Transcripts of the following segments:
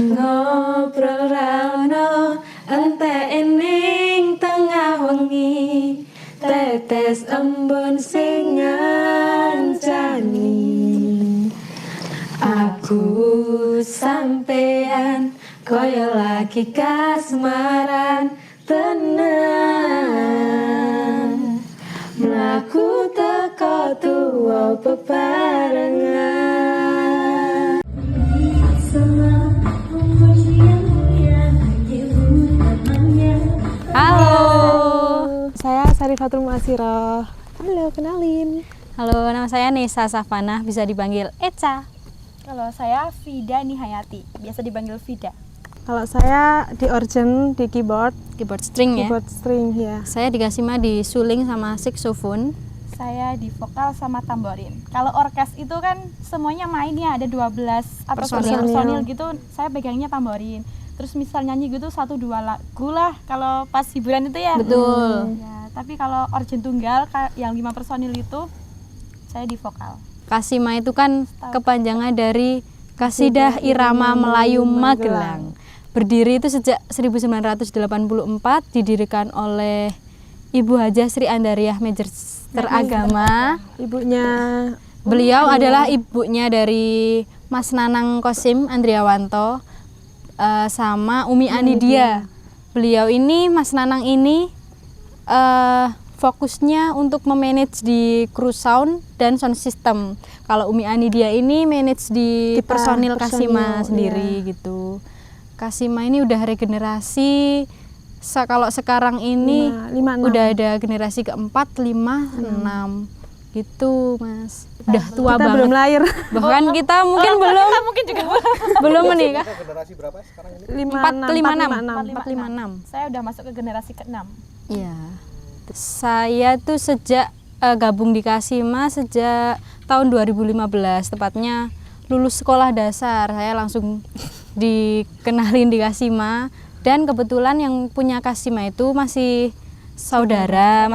Ngobrol rano entek ning tengah wengi, tetes embun sing ngancani. Aku sampean koyo lagi kasmaran tenan, mlaku teko tuwa bebarengan. Halo, saya Sarifatul Mu'asyirah. Halo, kenalin. Halo, nama saya Nesa Safana, bisa dipanggil Eca. Kalau saya Vida Nihayati, biasa dipanggil Vida. Kalau saya di organ di keyboard String ya. keyboard string ya. Saya dikasih mah di suling sama saxophone. Saya di vokal sama tamborin. Kalau orkes itu kan semuanya mainnya ada 12 atau personil gitu, saya pegangnya tamborin. Terus misal nyanyi gitu 1-2 lagu lah kalau pas hiburan itu ya. Betul. Ya, tapi kalau organ tunggal yang 5 personil itu saya di vokal. Kasima itu kan kepanjangan dari Kasidah Irama Melayu Magelang. Berdiri itu sejak 1984, didirikan oleh Ibu Hajah Sri Andariah Magister Agama. Ibunya Beliau adalah ibunya dari Mas Nanang Kosim Andriawanto sama Umi Anidia. Beliau ini, Mas Nanang ini fokusnya untuk memanage di crew sound dan sound system. Kalau Umi Anidia ini manage di personil Kasima sendiri gitu. Kasima ini udah regenerasi. Kalau sekarang ini 5, udah ada generasi keempat, 5, 6 gitu, Mas. Udah tua kita banget. belum lahir. Bahkan kita mungkin belum belum menikah. Generasi berapa sekarang ini? 456. Saya udah masuk ke generasi ke-6. Iya. Saya tuh sejak gabung di Kasima sejak tahun 2015, tepatnya lulus sekolah dasar. Saya langsung dikenalin di Kasima, dan kebetulan yang punya Kasima itu masih saudara.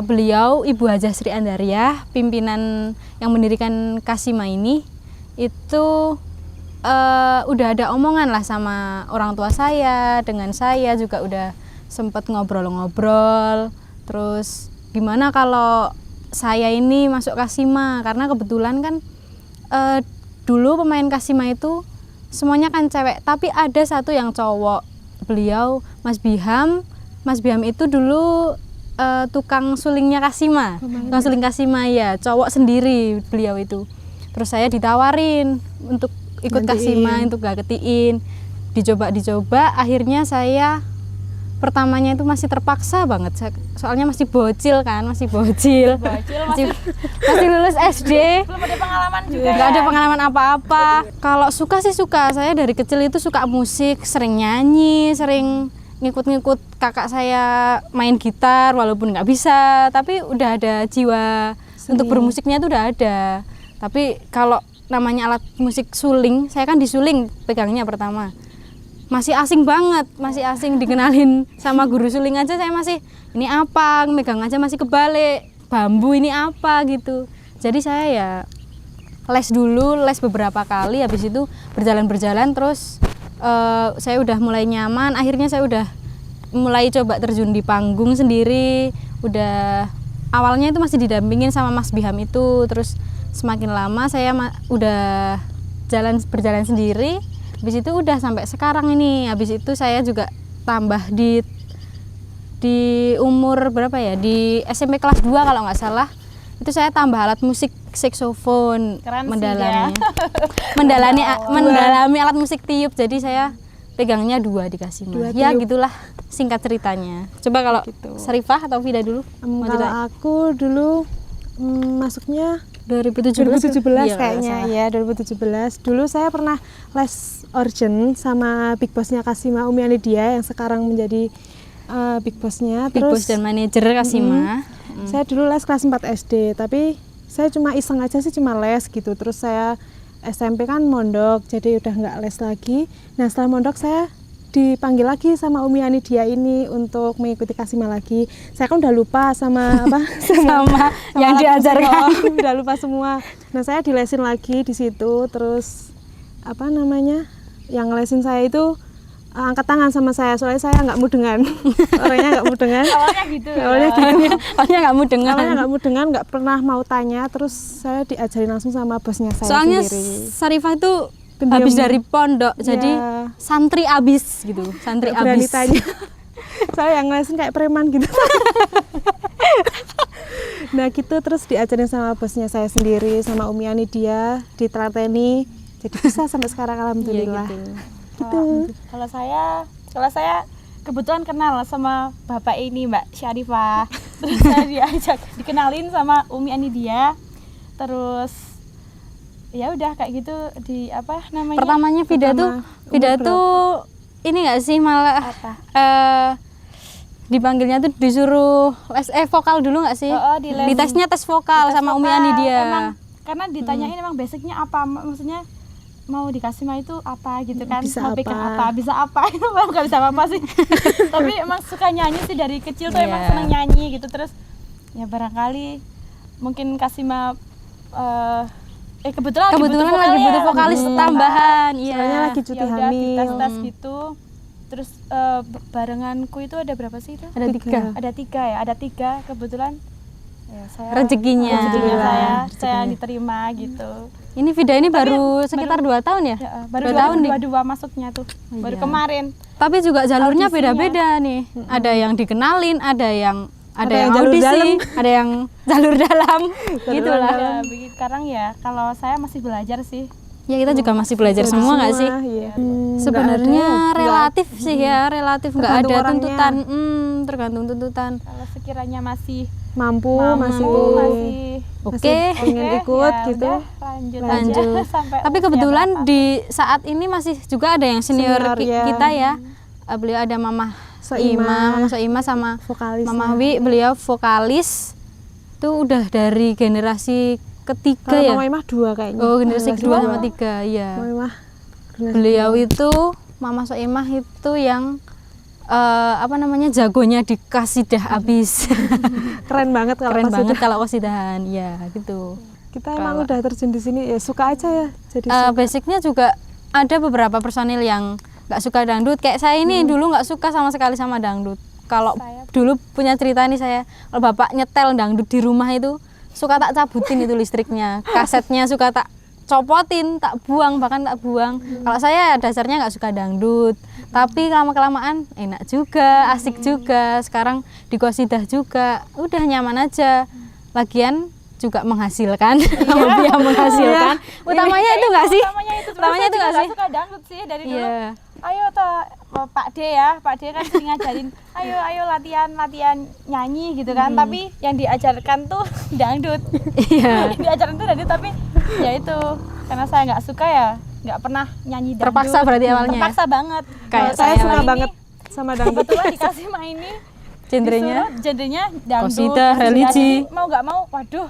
Beliau Ibu Hajah Sri Andariah, pimpinan yang mendirikan Kasima ini, itu udah ada omongan lah sama orang tua saya, dengan saya juga udah sempat ngobrol-ngobrol. Terus gimana kalau saya ini masuk Kasima, karena kebetulan kan dulu pemain Kasima itu semuanya kan cewek, tapi ada satu yang cowok. Beliau Mas Biham itu dulu tukang sulingnya Kasima, tukang suling Kasima ya, cowok sendiri beliau itu. Terus saya ditawarin untuk ikut Kasima, untuk gagetiin, dicoba, akhirnya saya pertamanya itu masih terpaksa banget, soalnya masih bocil, masih lulus SD, Belum ada pengalaman juga. nggak ada pengalaman apa-apa. Kalau suka sih suka, saya dari kecil itu suka musik, sering nyanyi, sering ngikut-ngikut kakak saya main gitar, walaupun nggak bisa, tapi udah ada jiwa untuk bermusiknya itu udah ada. Tapi kalau namanya alat musik suling, saya kan disuling pegangnya pertama. Masih asing banget, masih asing, dikenalin sama guru suling aja saya masih, ini apa, megang aja masih kebalik, bambu ini apa gitu. Jadi saya ya les beberapa kali, habis itu berjalan terus saya udah mulai nyaman, akhirnya saya udah mulai coba terjun di panggung sendiri. Udah awalnya itu masih didampingin sama Mas Biham itu, terus semakin lama saya udah berjalan sendiri. Habis itu udah sampai sekarang ini. Habis itu saya juga tambah di umur berapa ya, di SMP kelas 2 kalau nggak salah, itu saya tambah alat musik saxophone, mendalami alat musik tiup. Jadi saya pegangnya 2 di Kasima. Ya gitulah singkat ceritanya. Coba kalau Sarifah atau Vida dulu. Kalau aku dulu masuknya 2017 kayaknya ya, 2017. Dulu saya pernah les organ sama big bossnya Kasima, Umi Anidia, yang sekarang menjadi big bossnya. Big boss dan manajer Kasima. Saya dulu les kelas 4 SD, tapi saya cuma iseng aja sih, cuma les gitu. Terus saya SMP kan mondok, jadi udah nggak les lagi. Nah setelah mondok saya dipanggil lagi sama Umi Anidia ini untuk mengikuti Kasima lagi. Saya kan udah lupa sama apa sama yang diajarkan, udah lupa semua. Nah saya dilesin lagi di situ, terus apa namanya yang ngelesin saya itu angkat tangan sama saya, soalnya saya nggak mudengan. Orangnya nggak mudengan. Awalnya gitu. Awalnya gitu. Awalnya nggak mudengan. Awalnya nggak mudengan, nggak pernah mau tanya, terus saya diajarin langsung sama bosnya saya Soalnya sendiri. Sarifah itu Pendiam. habis dari pondok, jadi Ya. santri abis gitu, santri Nggak berani abis. tanya. Saya yang ngelesin kayak preman gitu. Nah gitu, terus diajarin sama bosnya saya sendiri, sama Umi Ani dia, ditelateni, jadi bisa sampai sekarang Iya alhamdulillah. gitu. Gitu. Kalau saya kebetulan kenal sama bapak ini Mbak Syarifah. Terus saya dikenalin sama Umi Anidia. Terus ya udah kayak gitu di apa namanya? Pertamanya Vida Pertama, tuh ini nggak sih malah Apa? dipanggilnya tuh disuruh les vokal dulu nggak sih? di les. Ditesnya tes vokal Tes sama Umi vokal. Ani dia. Emang, karena ditanyain emang basicnya apa, maksudnya mau dikasih mah itu apa gitu kan, Bisa mau pegang apa. apa, bisa apa. Itu malah nggak bisa apa sih. Tapi emang suka nyanyi sih dari kecil tuh, emang Iya. seneng nyanyi gitu. Terus ya barangkali mungkin kasih mah kebetulan Kebetulan lagi butuh vokalis tambahan, iya. Soalnya lagi cuti ya udah hamil. dites gitu. Terus barenganku itu ada berapa sih itu? Ada 3. Ada 3 ya, ada 3 kebetulan. Ya, Rezekinya. rezekinya saya Rezekinya. diterima gitu. Ini Vida ini baru sekitar 2 tahun ya? Ya, baru 2 tahun nih. 22 masuknya tuh. Baru iya. kemarin. Tapi juga jalurnya Audisinya. beda-beda nih. Ada yang dikenalin, ada yang yang jalur audisi, dalam. ada yang jalur dalam. Gitulah. Ya, begitu. Sekarang ya kalau saya masih belajar sih. Ya kita juga masih belajar semua nggak sih? Iya. Sebenarnya relatif sih ya, relatif nggak ada Tergantung orangnya. tuntutan. Tergantung tuntutan. Kalau sekiranya masih Mampu, masih Oke. pengen ikut ya gitu. udah, lanjut Lanjut. aja sampai Tapi usia kebetulan berapa. di saat ini masih juga ada yang senior, Senior, ya. kita ya. Beliau ada Mama Soimah. Mama Soimah sama Vokalis. Mama Wi, beliau vokalis. Itu udah dari generasi ketiga Kalau ya. Mama Imah 2 kayaknya. Oh, generasi Generasi kedua dua. sama 3, iya. Mama Imah. generasi Beliau itu Mama Soimah itu yang jagonya di kasidah abis. keren banget kalau Keren pas banget itu. kalau kasidahan, ya gitu. Kita emang udah terjun di sini ya suka aja ya. Jadi Basicnya juga ada beberapa personil yang nggak suka dangdut. Kayak saya ini dulu nggak suka sama sekali sama dangdut. Kalau dulu punya cerita nih saya, kalau bapak nyetel dangdut di rumah itu suka tak cabutin itu listriknya, kasetnya suka tak copotin, tak buang, bahkan tak buang. Kalau saya dasarnya nggak suka dangdut, tapi lama-kelamaan enak juga, asik juga. Sekarang di qasidah juga, udah nyaman aja. Lagian juga menghasilkan, hobi yang menghasilkan. Utamanya itu nggak sih? Utamanya itu nggak sih? Suka dangdut sih dari dulu. Iya. Ayo toh Pak D ya, Pak D kan sering ngajarin, ayo latihan nyanyi gitu kan. Tapi yang diajarkan tuh dangdut. Iya. Yang diajarkan tuh dangdut, tapi ya itu karena saya nggak suka ya, nggak pernah nyanyi dangdut. Terpaksa berarti awalnya ya? Terpaksa banget. Kayak Kalau saya suka ini, banget sama dangdut. kebetulan dikasih main ini Genrenya genrenya dangdut, qasidah, religi. Jadi mau nggak mau, waduh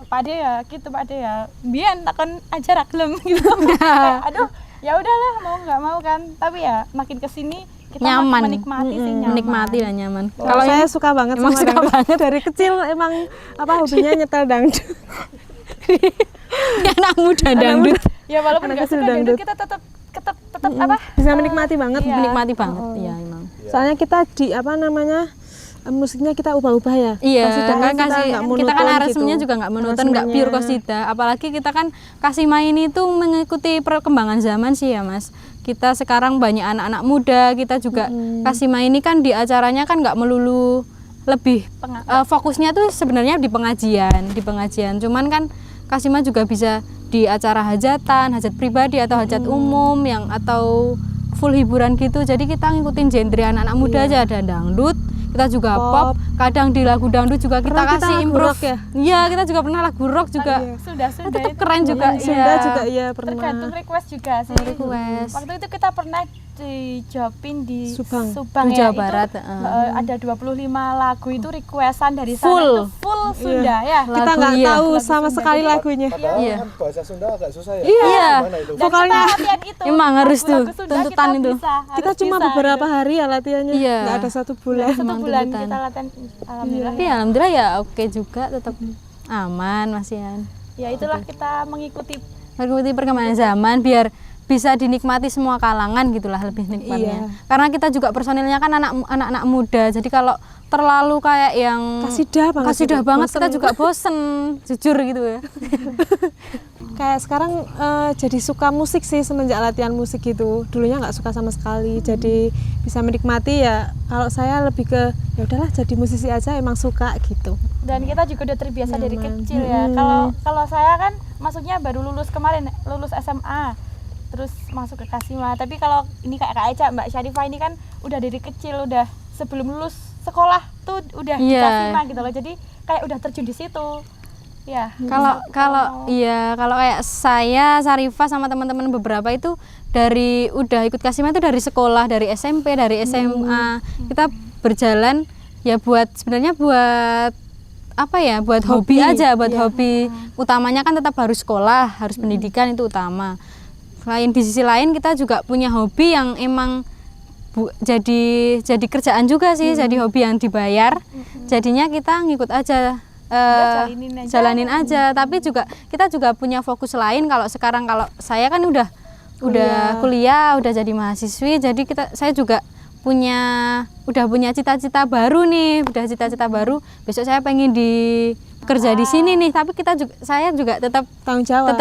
Pak D ya gitu, Pak D ya biyen takon aja ra gelem gitu. Kayak, aduh ya udahlah, mau nggak mau kan, tapi ya makin kesini kita Nyaman. makin menikmati sih, nyaman. menikmati dan nyaman. Kalau saya suka banget emang sama suka dangdut. banget. Dari kecil emang hobinya nyetel dangdut. Anak muda dangdut Ya walaupun Anak nggak kecil suka dangdut, dangdut. kita tetap apa Bisa menikmati banget. Iya. menikmati banget, iya emang. Soalnya kita di musiknya kita ubah-ubah ya. Iya, Qasidah kan kasih nggak kita kan monoton aransemennya gitu. juga nggak monoton, nggak pure Aransemennya. qasidah. Apalagi kita kan kasih main itu mengikuti perkembangan zaman sih ya Mas. Kita sekarang banyak anak-anak muda, kita juga kasih main ini kan di acaranya kan nggak melulu lebih fokusnya tuh sebenarnya di pengajian. Cuman kan Kasima juga bisa di acara hajatan, hajat pribadi atau hajat umum yang atau full hiburan gitu. Jadi kita ngikutin genre anak-anak muda aja, ada dangdut, kita juga pop, kadang di lagu dangdut juga kita Pernah kita kasih lagu improve rock ya? Iya, kita juga pernah lagu rock juga. sudah Tetap itu keren juga. Sunda iya. juga iya pernah. tergantung request juga sih. Request. Waktu itu kita pernah dijawabin di Subang. Di ya, Jawa Barat, itu, ada 25 lagu itu requestan dari sana, Full. itu full Sunda ya. Kita Lagu, nggak iya. tahu Lagu sama Sunda. sekali Jadi, lagunya. Padahal Iya. kan bahasa Sunda agak susah ya. Iya. Gimana itu? Dan Vokalnya. kita latihan itu. Emang harus tuh, lagu Sunda tuntutan kita itu. bisa, Kita harus cuma bisa, beberapa gitu. hari ya latihannya. Iya. Nggak ada 1 bulan. Satu Emang bulan tuntutan. kita latihan, alhamdulillah. Tapi alhamdulillah ya oke juga, tetap aman Mas Ian. Ya itulah kita mengikuti Mengikuti perkembangan zaman biar bisa dinikmati semua kalangan gitulah lebih nikmatnya. Iya. Karena kita juga personilnya kan anak-anak muda. Jadi kalau terlalu kayak yang kasidah banget bosen. kita juga bosen jujur gitu ya. Kayak sekarang jadi suka musik sih semenjak latihan musik gitu. Dulunya nggak suka sama sekali, jadi bisa menikmati ya. Kalau saya lebih ke ya udahlah jadi musisi aja, emang suka gitu. Dan kita juga udah terbiasa dari Nyaman. kecil ya. Kalau saya kan masuknya baru lulus kemarin, lulus SMA. Terus masuk ke Kasima. Tapi kalau ini kayak Kak Eca, Mbak Syarifah ini kan udah dari kecil, udah sebelum lulus sekolah tuh udah di Kasima gitu loh. Jadi kayak udah terjun di situ. Ya. Kalau kayak saya, Syarifah sama teman-teman beberapa itu udah ikut Kasima itu dari sekolah, dari SMP, dari SMA. Kita berjalan ya sebenarnya buat apa ya? Buat hobi aja, buat hobi. Utamanya kan tetap harus sekolah, harus pendidikan itu utama. Selain di sisi lain kita juga punya hobi yang emang jadi kerjaan juga sih, jadi hobi yang dibayar. Jadinya kita ngikut aja. Jalanin aja, tapi juga kita juga punya fokus lain. Kalau sekarang kalau saya kan udah kuliah, udah jadi mahasiswi, jadi saya juga udah punya cita-cita baru nih, besok saya pengen kerja di sini nih, tapi saya juga tetap tanggung jawab.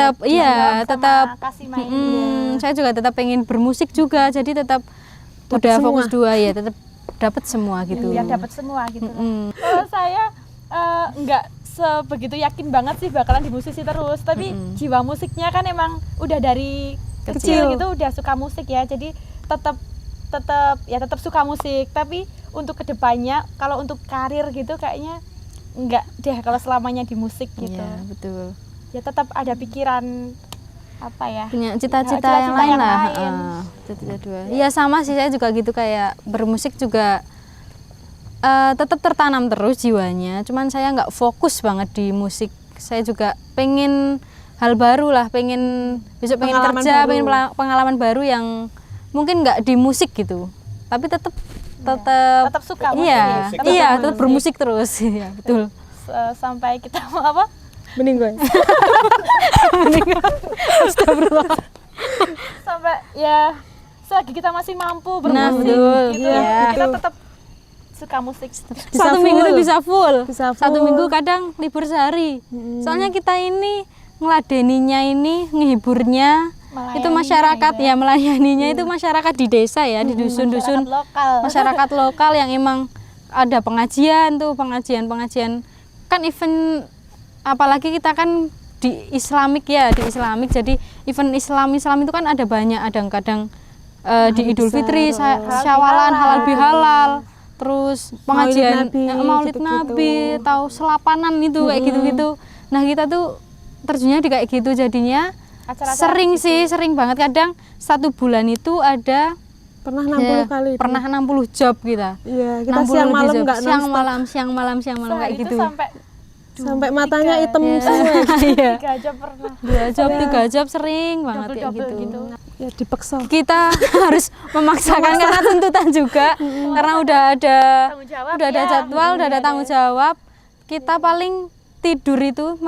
Saya juga tetap pengen bermusik juga, jadi tetap Dapet udah semua. fokus 2 ya, tetap dapat semua gitu. Ya dapat semua gitu. Kalau saya nggak sebegitu yakin banget sih bakalan di musisi terus, tapi jiwa musiknya kan emang udah dari kecil gitu udah suka musik ya, jadi tetap suka musik. Tapi untuk kedepannya kalau untuk karir gitu kayaknya nggak deh kalau selamanya di musik gitu. Iya, betul. Ya tetap ada pikiran apa ya, punya cita-cita yang lain lah. Cita-cita 2. Iya sama sih, saya juga gitu, kayak bermusik juga tetap tertanam terus jiwanya, cuman saya nggak fokus banget di musik. Saya juga pengen hal baru lah, besok pengen kerja, pengen pengalaman baru yang mungkin nggak di musik gitu, tapi tetap suka musik. Iya, tetap bermusik terus. Iya, betul. Sampai kita mau apa? Meninggal. Sampai ya selagi kita masih mampu Nah, bermusik betul. gitu. Iya. Kita tetap suka musik. Satu minggu itu bisa full. 1 minggu kadang libur sehari. Soalnya kita ini ngeladeninya, ini ngehiburnya itu masyarakat gitu ya. Melayaninya itu masyarakat di desa ya, di dusun-dusun, masyarakat lokal yang emang ada pengajian kan event, apalagi kita kan di Islamik, jadi event Islam itu kan ada banyak, kadang di Idul Fitri, Syawalan, halal bihalal, terus pengajian Maulid Nabi, tahu selapanan itu kayak gitu-gitu. Nah, kita tuh terjunnya di kayak gitu, jadinya sering banget. Kadang 1 bulan itu ada pernah 60 kali. Pernah 60 job kita. Iya, kita siang malam enggak siang malam kayak gitu. Sampai matanya hitam semua. Iya. 3 job pernah. 3 job sering banget kayak gitu. Ya dipaksa. Kita harus memaksakan karena tuntutan juga. Karena udah ada jadwal, udah ada tanggung jawab. Kita paling tidur itu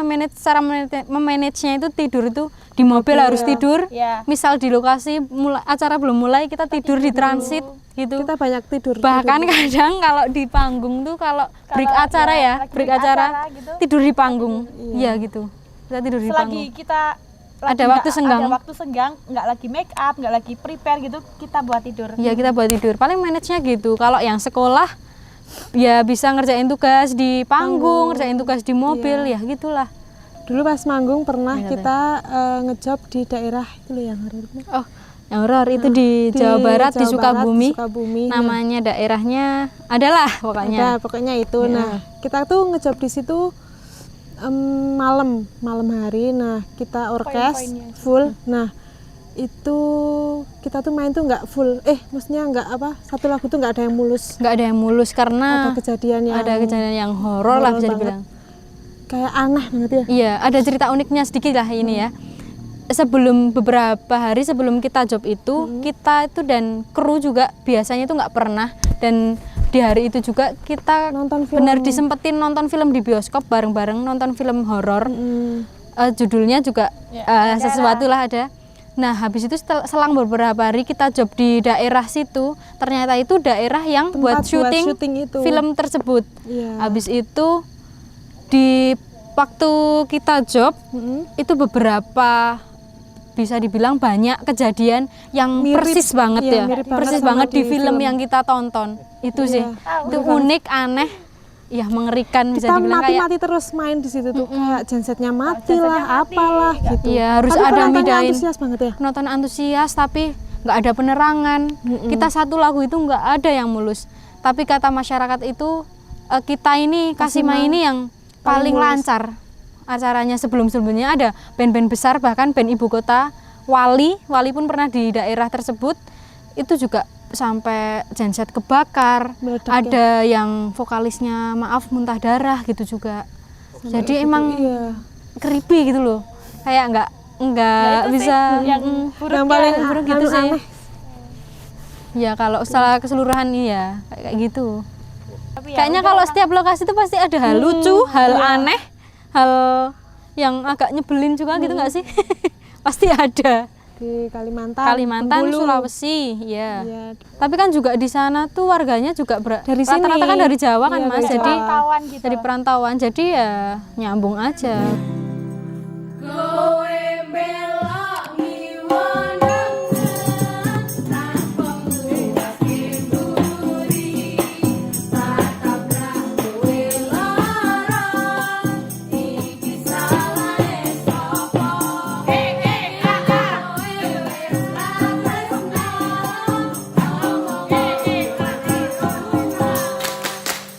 memanagenya itu tidur itu di mobil harus tidur. Misal di lokasi acara belum mulai, kita tidur di transit gitu. Kita banyak tidur. Bahkan kadang kalau di panggung tuh kalau break acara gitu, tidur di panggung. Iya gitu. Kita tidur di panggung. Selagi kita ada waktu senggang, nggak lagi make up, nggak lagi prepare gitu, kita buat tidur. Iya, kita buat tidur. Paling manage-nya gitu. Kalau yang sekolah ya bisa ngerjain tugas di panggung, ngerjain tugas di mobil, ya gitulah. Dulu pas manggung pernah kita ngejob di daerah itu loh yang horor. Oh, yang horor itu di Jawa Barat, di Sukabumi. Namanya daerahnya adalah pokoknya. Pokoknya itu. Ya. Nah, kita tuh ngejob di situ malam hari. Nah, kita orkes full. Nah, itu kita tuh main tuh nggak full, maksudnya nggak satu lagu tuh nggak ada yang mulus karena ada kejadian yang horor lah bisa dibilang, kayak aneh banget ya. Iya, ada cerita uniknya sedikit lah ini ya. Beberapa hari sebelum kita job itu, kita itu dan kru juga biasanya itu nggak pernah, dan di hari itu juga kita benar disempetin nonton film di bioskop bareng-bareng, nonton film horor. Judulnya juga sesuatu lah ada. Nah, habis itu selang beberapa hari kita job di daerah situ, ternyata itu daerah yang buat syuting itu. film tersebut. Iya. Habis itu di waktu kita job itu beberapa bisa dibilang banyak kejadian yang Mirip, persis banget iya, ya. mirip banget Persis sama banget di di film film. yang kita tonton. Itu sih. Iya. Itu unik, aneh, ya mengerikan bisa Kita dibilang kayak mati terus main di situ tuh, kayak gensetnya mati lah, apalah gitu. iya, harus Tapi ada penontonnya midain. antusias banget ya. Penonton antusias tapi nggak ada penerangan. Kita satu lagu itu nggak ada yang mulus. Tapi kata masyarakat itu kita ini Kasima ini yang paling mulus. lancar acaranya. Sebelumnya ada band-band besar, bahkan band ibu kota Wali pun pernah di daerah tersebut. Itu juga sampai genset kebakar. Meledak Ada yang vokalisnya maaf muntah darah gitu juga. Jadi emang Iya. creepy gitu loh. Kayak nggak itu bisa sih yang Yang paling buruk gitu sih. aneh. Ya kalau secara keseluruhan iya kayak gitu. Tapi ya Kayaknya udah kalau lah. setiap lokasi itu pasti ada hal lucu, hal aneh, hal yang agak nyebelin juga gitu nggak sih? Pasti ada. Di Kalimantan, Kalimantan, Bengkulu. Sulawesi, ya. Iya. Tapi kan juga di sana tuh warganya juga Dari rata-rata sini. kan dari Jawa kan Iya, Mas. dari Jadi perantauan gitu. dari perantauan. Jadi ya nyambung aja.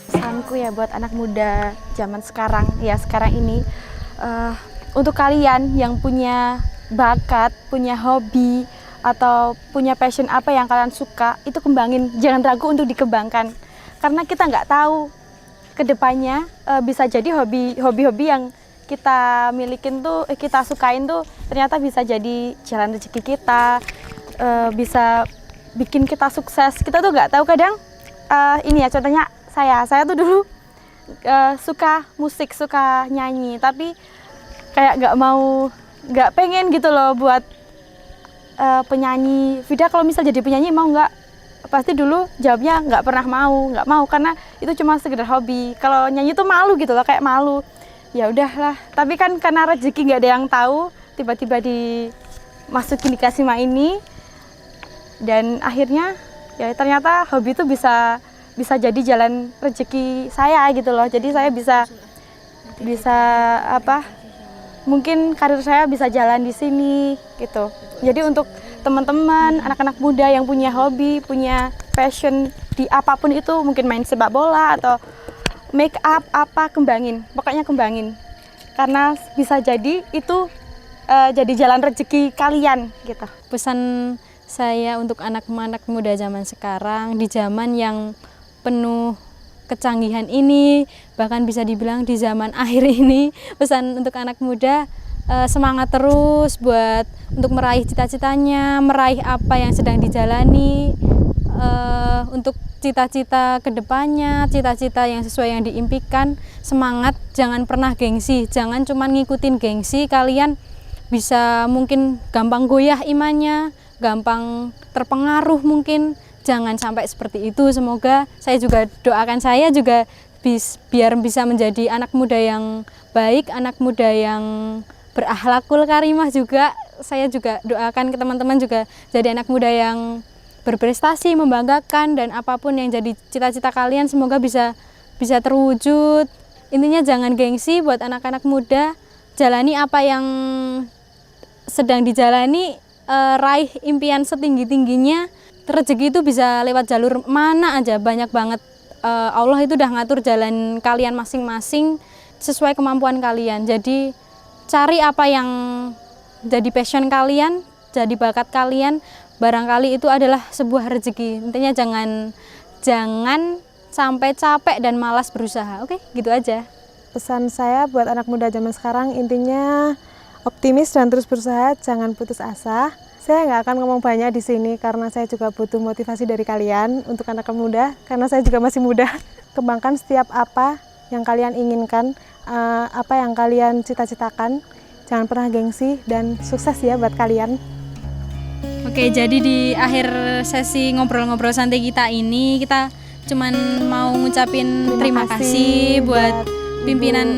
Pesanku ya buat anak muda zaman sekarang ya sekarang ini, untuk kalian yang punya bakat, punya hobi atau punya passion apa yang kalian suka, itu kembangin, jangan ragu untuk dikembangkan karena kita nggak tahu kedepannya bisa jadi hobi-hobi yang kita milikin tuh, kita sukain tuh ternyata bisa jadi jalan rezeki kita, bisa bikin kita sukses. Kita tuh nggak tahu kadang. Ini ya contohnya saya tuh dulu suka musik, suka nyanyi, tapi kayak nggak pengen gitu loh buat penyanyi. Vida kalau misal jadi penyanyi mau nggak? Pasti dulu jawabnya nggak mau karena itu cuma sekedar hobi. Kalau nyanyi tuh malu gitu loh, kayak malu. Ya udahlah, tapi kan karena rezeki nggak ada yang tahu, tiba-tiba dimasukin di Kasima ini, dan akhirnya ya ternyata hobi itu bisa jadi jalan rezeki saya gitu loh. Jadi saya bisa mungkin karir saya bisa jalan di sini gitu. Jadi untuk teman-teman, anak-anak muda yang punya hobi, punya passion di apapun itu, mungkin main sepak bola atau make up pokoknya kembangin. Karena bisa jadi itu jadi jalan rezeki kalian gitu. Pesan saya untuk anak-anak muda zaman sekarang, di zaman yang penuh kecanggihan ini, bahkan bisa dibilang di zaman akhir ini, pesan untuk anak muda, semangat terus untuk meraih cita-citanya, meraih apa yang sedang dijalani, untuk cita-cita kedepannya, cita-cita yang sesuai yang diimpikan. Semangat, jangan pernah gengsi, jangan cuma ngikutin gengsi. Kalian bisa mungkin gampang goyah imannya, gampang terpengaruh mungkin. Jangan sampai seperti itu. Semoga saya juga doakan saya juga biar bisa menjadi anak muda yang baik, anak muda yang berakhlakul karimah juga. Saya juga doakan ke teman-teman juga jadi anak muda yang berprestasi, membanggakan, dan apapun yang jadi cita-cita kalian semoga bisa terwujud. Intinya jangan gengsi buat anak-anak muda, jalani apa yang sedang dijalani, raih impian setinggi-tingginya. Rezeki itu bisa lewat jalur mana aja, banyak banget. Allah itu udah ngatur jalan kalian masing-masing sesuai kemampuan kalian. Jadi cari apa yang jadi passion kalian, jadi bakat kalian. Barangkali itu adalah sebuah rezeki. Intinya jangan sampai capek dan malas berusaha. Oke, gitu aja. Pesan saya buat anak muda zaman sekarang intinya optimis dan terus berusaha, jangan putus asa. Saya nggak akan ngomong banyak di sini karena saya juga butuh motivasi dari kalian untuk anak muda, karena saya juga masih muda. Kembangkan setiap apa yang kalian inginkan, apa yang kalian cita-citakan. Jangan pernah gengsi dan sukses ya buat kalian. Oke, jadi di akhir sesi ngobrol-ngobrol santai kita ini kita cuman mau ngucapin terima kasih buat pimpinan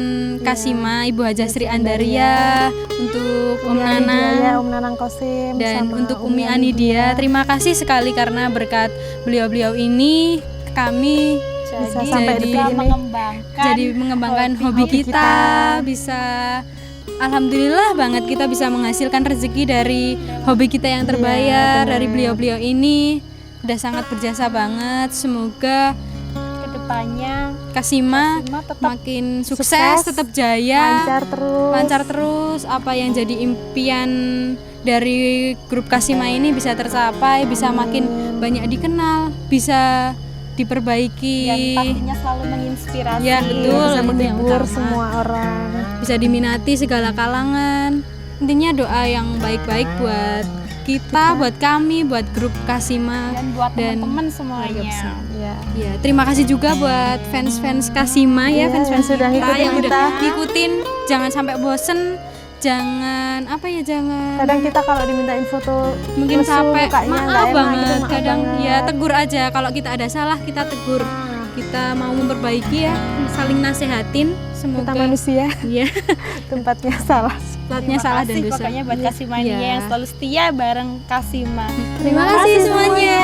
Kasima, Ibu Hajah Sri Andaria, untuk Om Nanang, Om Nanang Kosim, dan sama untuk Umi Anidia. Terima kasih sekali karena berkat beliau-beliau ini kami Bisa sampai jadi detik ini. mengembangkan hobi kita, bisa alhamdulillah banget kita bisa menghasilkan rezeki dari hobi kita yang terbayar. Dari beliau-beliau ini udah sangat berjasa banget. Semoga Kedepannya Kasima tetap makin sukses, tetap jaya, lancar terus. Apa yang jadi impian dari grup Kasima ini bisa tercapai, bisa makin banyak dikenal, bisa diperbaiki. dan pastinya selalu menginspirasi. Ya betul, Bisa itu yang menghibur utama. semua orang. Bisa diminati segala kalangan. Intinya doa yang baik-baik buat kita, buat kami, buat grup Kasima Dan buat teman-teman semuanya. Ya. Ya, terima kasih juga buat fans-fans Kasima ya, Iya, fans-fans yang sudah kita ngikutin yang kita. udah ngikutin. Jangan sampai bosen, jangan jangan Kadang kita kalau dimintain foto mungkin lesu, capek, mukanya nggak maaf enak banget. gitu, maaf Kadang banget. ya tegur aja, kalau kita ada salah kita tegur. Kita mau memperbaiki ya, saling nasehatin. Kita Semoga manusia, ya, tempatnya salah. tempatnya salah dan Terima kasih dosa. pokoknya buat Kasimania Iya. yang selalu setia bareng Kasima. Terima kasih semuanya.